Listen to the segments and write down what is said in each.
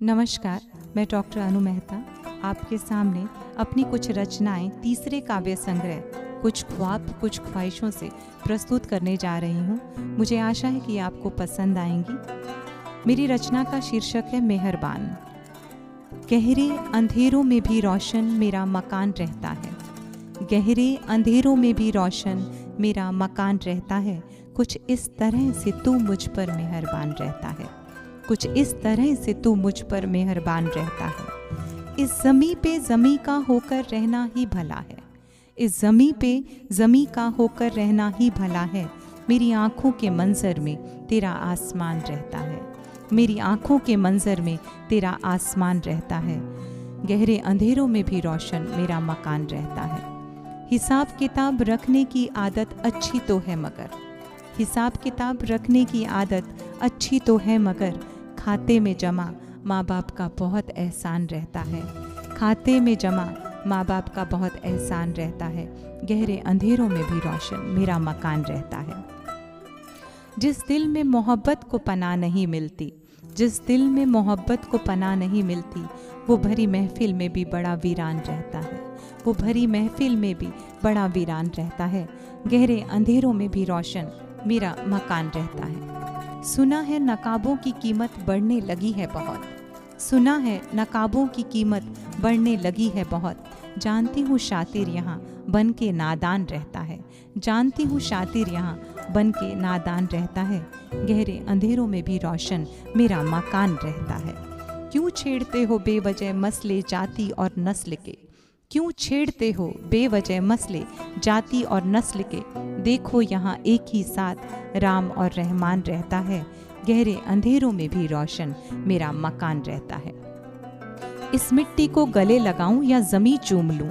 नमस्कार, मैं डॉक्टर अनु मेहता आपके सामने अपनी कुछ रचनाएं तीसरे काव्य संग्रह कुछ ख्वाब कुछ ख्वाहिशों से प्रस्तुत करने जा रही हूँ। मुझे आशा है कि आपको पसंद आएंगी। मेरी रचना का शीर्षक है मेहरबान। गहरे अंधेरों में भी रोशन मेरा मकान रहता है। गहरे अंधेरों में भी रोशन मेरा मकान रहता है। कुछ इस तरह से तू मुझ पर मेहरबान रहता है। कुछ इस तरह से तू मुझ पर मेहरबान रहता है। इस ज़मीं पे ज़मीं का होकर रहना ही भला है। इस ज़मीं पे ज़मीं का होकर रहना ही भला है। मेरी आँखों के मंज़र में तेरा आसमान रहता है। मेरी आँखों के मंज़र में तेरा आसमान रहता है। गहरे अंधेरों में भी रोशन मेरा मकान रहता है। हिसाब किताब रखने की आदत अच्छी तो है मगर हिसाब किताब रखने की आदत अच्छी तो है मगर खाते में जमा माँ बाप का बहुत एहसान रहता है। खाते में जमा माँ बाप का बहुत एहसान रहता है। गहरे अंधेरों में भी रोशन मेरा मकान रहता है। जिस दिल में मोहब्बत को पनाह नहीं मिलती, जिस दिल में मोहब्बत को पनाह नहीं मिलती, वो भरी महफिल में भी बड़ा वीरान रहता है। वो भरी महफिल में भी बड़ा वीरान रहता है। गहरे अंधेरों में भी रोशन मेरा मकान रहता है। सुना है नकाबों की कीमत बढ़ने लगी है बहुत। सुना है नकाबों की कीमत बढ़ने लगी है बहुत। जानती हूँ शातिर यहाँ बन के नादान रहता है। जानती हूँ शातिर यहाँ बन के नादान रहता है। गहरे अंधेरों में भी रोशन मेरा मकान रहता है। क्यों छेड़ते हो बेवजह मसले जाति और नस्ल के? क्यों छेड़ते हो बेवजह मसले जाति और नस्ल के? देखो यहाँ एक ही साथ राम और रहमान रहता है। गहरे अंधेरों में भी रोशन मेरा मकान रहता है। इस मिट्टी को गले लगाऊं या ज़मीं चूम लूं?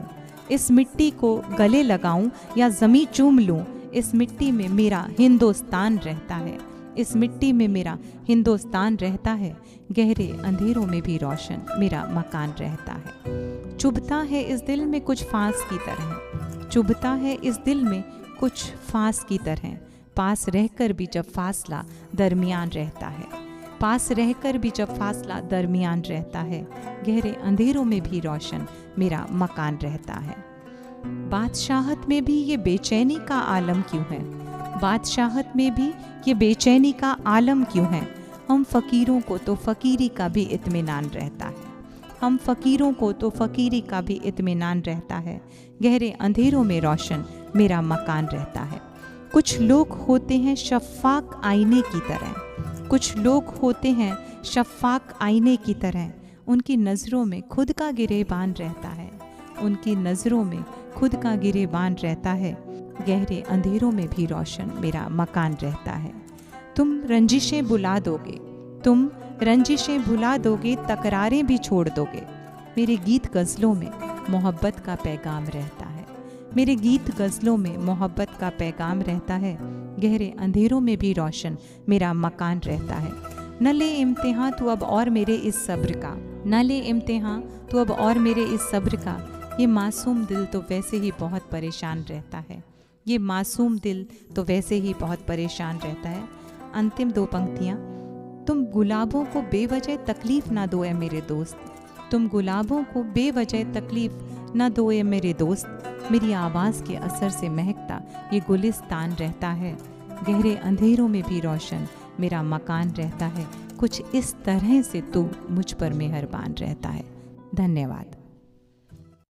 इस मिट्टी को गले लगाऊं या ज़मीं चूम लूं? इस मिट्टी में मेरा हिंदुस्तान रहता है। इस मिट्टी में मेरा हिंदुस्तान रहता है। गहरे अंधेरों में भी रोशन मेरा मकान रहता है। चुभता है इस दिल में कुछ फांस की तरह। चुभता है इस दिल में कुछ फांस की तरह। पास रहकर भी जब फासला दरमियान रहता है। पास रहकर भी जब फासला दरमियान रहता है। गहरे अंधेरों में भी रोशन मेरा मकान रहता है। बादशाहत में भी ये बेचैनी का आलम क्यों है? बादशाहत में भी ये बेचैनी का आलम क्यों है? हम फ़कीरों को तो फ़कीरी का भी इत्मीनान रहता है। हम फ़कीरों को तो फ़कीरी का भी इत्मीनान रहता है। गहरे अंधेरों में रोशन मेरा मकान रहता है। कुछ लोग होते हैं शफ़ाक़ आईने की तरह। कुछ लोग होते हैं शफ़ाक़ आईने की तरह। उनकी नज़रों में खुद का गिरेबान रहता है। उनकी नज़रों में खुद का गिरेबान रहता है। गहरे अंधेरों में भी रोशन मेरा मकान रहता है। तुम रंजिशें बुला दोगे, तुम रंजिशें भुला दोगे, तकरारें भी छोड़ दोगे। मेरे गीत गज़लों में मोहब्बत का पैगाम रहता है। मेरे गीत गज़लों में मोहब्बत का पैगाम रहता है। गहरे अंधेरों में भी रोशन मेरा मकान रहता है। न ले इम्तिहान तू अब और मेरे इस सब्र का, न ले इम्तिहान तू अब और मेरे इस सब्र का। ये मासूम दिल तो वैसे ही बहुत परेशान रहता है। ये मासूम दिल तो वैसे ही बहुत परेशान रहता है। अंतिम दो पंक्तियाँ। तुम गुलाबों को बेवजह तकलीफ़ ना दो ए मेरे दोस्त। तुम गुलाबों को बेवजह तकलीफ़ ना दो ए मेरे दोस्त। मेरी आवाज़ के असर से महकता ये गुलिस्तान रहता है। गहरे अंधेरों में भी रोशन मेरा मकान रहता है। कुछ इस तरह से तू मुझ पर मेहरबान रहता है। धन्यवाद।